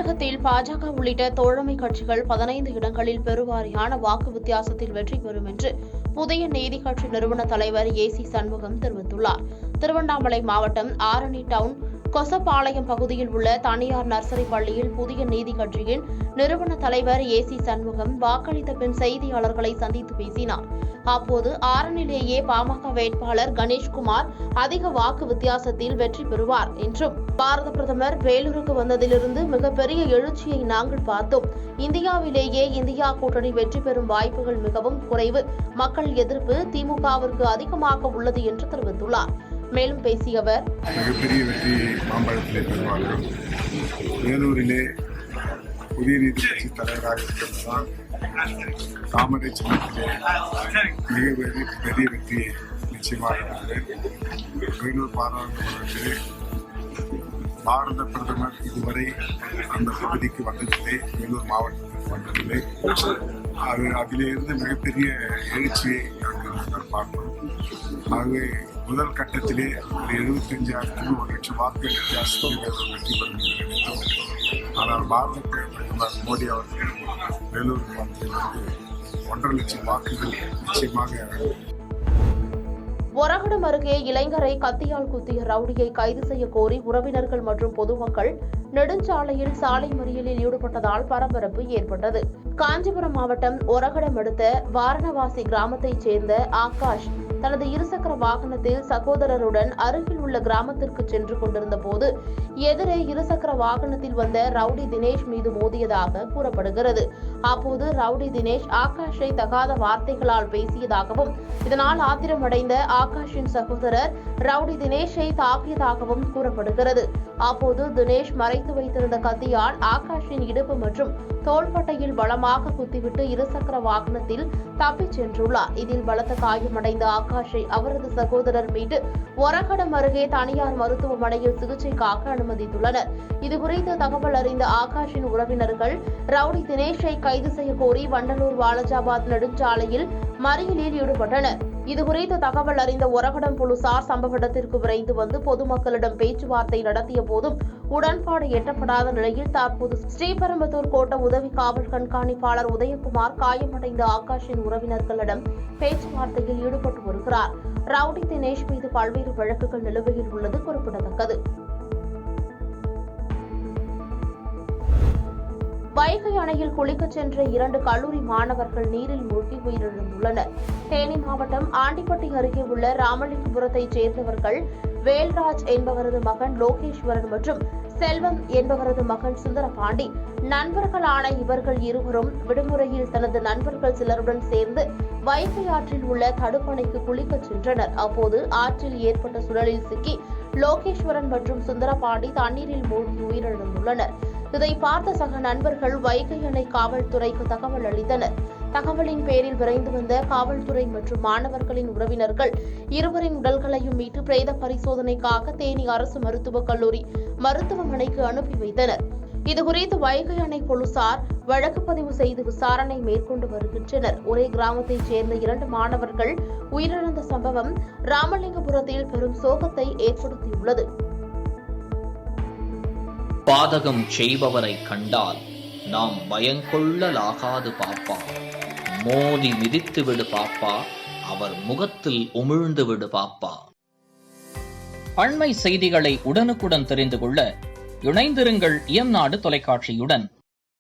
தமிழகத்தில் பாஜக உள்ளிட்ட தோழமை கட்சிகள் 15 இடங்களில் பெருவாரியான வாக்கு வித்தியாசத்தில் வெற்றி பெறும் என்று புதிய நீதி கட்சி நிறுவன தலைவர் ஏசி சண்முகம் தெரிவித்துள்ளார். திருவண்ணாமலை மாவட்டம் ஆரணி டவுன் கொசப்பாளையம் பகுதியில் உள்ள தனியார் நர்சரி பள்ளியில் புதிய நீதி கட்சியின் நிறுவன தலைவர் ஏசி சண்முகம் வாக்களித்த பின் செய்தியாளர்களை சந்தித்து பேசினார். அப்போது ஆரணிலேயே பாமக வேட்பாளர் கணேஷ்குமார் அதிக வாக்கு வித்தியாசத்தில் வெற்றி பெறுவார் என்றும், பாரத பிரதமர் வேலூருக்கு வந்ததிலிருந்து மிகப்பெரிய எழுச்சியை நாங்கள் பார்த்தோம். இந்தியாவிலேயே இந்தியா கூட்டணி வெற்றி பெறும் வாய்ப்புகள் மிகவும் குறைவு. மக்கள் எதிர்ப்பு திமுகவிற்கு அதிகமாக உள்ளது என்று தெரிவித்துள்ளார். மேலும் பேசிய அவர், மிகப்பெரிய வெற்றியை மாம்பழத்திலே பெறுவார்கள். வேலூரிலே புதிய நீதி கட்சி தலைவராக இருப்பதுதான் தாமரை சின்னத்திலே பெரிய வெற்றியை நிச்சயமாக பெறுகிறேன். வேலூர் பாராளுமன்றத்திலே பாரத பிரதமர் இதுவரை அந்த பகுதிக்கு வந்ததில்லை, வேலூர் மாவட்டத்திற்கு வந்ததில்லை. அதிலிருந்து மிகப்பெரிய எழுச்சியை நாங்கள் பார்த்தோம். ஆகவே முதல் கட்டத்திலே ஒரு 75,000 1 லட்சம் வாக்குகள் வித்தியாசத்தில் வெற்றி பெறும் என்று நினைத்தோம். ஆனால் பாரத பிரதமர் மோடி அவர்கள் வேலூர் மாவட்டத்திலிருந்து 1.5 லட்சம் வாக்குகள் நிச்சயமாக. ஒரகடம் அருகே இளைஞரை கத்தியால் குத்திய ரவுடியை கைது செய்ய கோரி உறவினர்கள் மற்றும் பொதுமக்கள் நெடுஞ்சாலையில் சாலை மறியலில் ஈடுபட்டதால் பரபரப்பு ஏற்பட்டது. காஞ்சிபுரம் மாவட்டம் ஒரகடம் அடுத்த வாரணவாசி கிராமத்தைச் சேர்ந்த ஆகாஷ் தனது இருசக்கர வாகனத்தில் சகோதரருடன் அருகில் உள்ள கிராமத்திற்கு சென்று கொண்டிருந்த போது எதிரே இருசக்கர வாகனத்தில் வந்த ரவுடி தினேஷ் மீது மோதியதாக கூறப்படுகிறது. அப்போது ரவுடி தினேஷ் ஆகாஷை தகாத வார்த்தைகளால் பேசியதாகவும், இதனால் ஆத்திரமடைந்த ஆகாஷின் சகோதரர் ரவுடி தினேஷை தாக்கியதாகவும் கூறப்படுகிறது. அப்போது தினேஷ் மறைத்து வைத்திருந்த கத்தியால் ஆகாஷின் இடுப்பு மற்றும் தோள்பட்டையில் பலமாக குத்திவிட்டு இருசக்கர வாகனத்தில் தப்பிச் சென்றுள்ளார். இதில் பலத்த காயமடைந்த ஆகாஷை அவரது சகோதரர் மீட்டு ஒரகடம் அருகே தனியார் மருத்துவமனையில் சிகிச்சைக்காக அனுமதித்துள்ளனர். இதுகுறித்து தகவல் அறிந்த ஆகாஷின் உறவினர்கள் ரவுடி தினேஷை கைது செய்ய கோரி வண்டலூர் வாலஜாபாத் நெடுஞ்சாலையில் மறியலில் ஈடுபட்டனர். இதுகுறித்து தகவல் அறிந்த ஒரகடம் போலீசார் சம்பவ இடத்திற்கு விரைந்து வந்து பொதுமக்களிடம் பேச்சுவார்த்தை நடத்திய போதும் உடன்பாடு எட்டப்படாத நிலையில் தற்போது ஸ்ரீபெரும்புதூர் கோட்ட உதவி காவல் கண்காணிப்பாளர் உதயகுமார் காயமடைந்த ஆகாஷின் உறவினர்களிடம் பேச்சுவார்த்தையில் ஈடுபட்டு வருகிறார். ரவுடி தினேஷ் மீது பல்வேறு வழக்குகள் நிலுவையில் உள்ளது குறிப்பிடத்தக்கது. வைகை அணையில் குளிக்கச் சென்ற 2 கல்லூரி மாணவர்கள் நீரில் மூழ்கி உயிரிழந்துள்ளனர். தேனி மாவட்டம் ஆண்டிப்பட்டி அருகே உள்ள ராமலிங்கபுரத்தைச் சேர்ந்தவர்கள் வேல்ராஜ் என்பவரது மகன் லோகேஸ்வரன் மற்றும் செல்வம் என்பவரது மகன் சுந்தரபாண்டி. நண்பர்களான இவர்கள் இருவரும் விடுமுறையில் தனது நண்பர்கள் சிலருடன் சேர்ந்து வைகை ஆற்றில் உள்ள தடுப்பணைக்கு குளிக்கச் சென்றனர். அப்போது ஆற்றில் ஏற்பட்ட சுழலில் சிக்கி லோகேஸ்வரன் மற்றும் சுந்தரபாண்டி தண்ணீரில் மூழ்கி உயிரிழந்துள்ளனர். இதை பார்த்த சக நண்பர்கள் வைகை அணை காவல்துறைக்கு தகவல் அளித்தனர். தகவலின் பேரில் விரைந்து வந்த காவல்துறை மற்றும் மாணவர்களின் உறவினர்கள் இருவரின் உடல்களையும் மீட்டு பிரேத பரிசோதனைக்காக தேனி அரசு மருத்துவக் கல்லூரி மருத்துவமனைக்கு அனுப்பி வைத்தனர். இதுகுறித்து வைகை அணை போலீசார் வழக்கு பதிவு செய்து விசாரணை மேற்கொண்டு வருகின்றனர். ஒரே கிராமத்தைச் சேர்ந்த 2 மாணவர்கள் உயிரிழந்த சம்பவம் ராமலிங்கபுரத்தில் பெரும் சோகத்தை ஏற்படுத்தியுள்ளது. பாதகம் செய்பவரை கண்டால் நாம் பயங்கொள்ளலாகாது பாப்பா. மோதி மிதித்து விடு பாப்பா, அவர் முகத்தில் உமிழ்ந்து விடு பாப்பா. அண்மை செய்திகளை உடனுக்குடன் தெரிந்து கொள்ள இணைந்திருங்கள் இயம்நாடு தொலைக்காட்சியுடன்.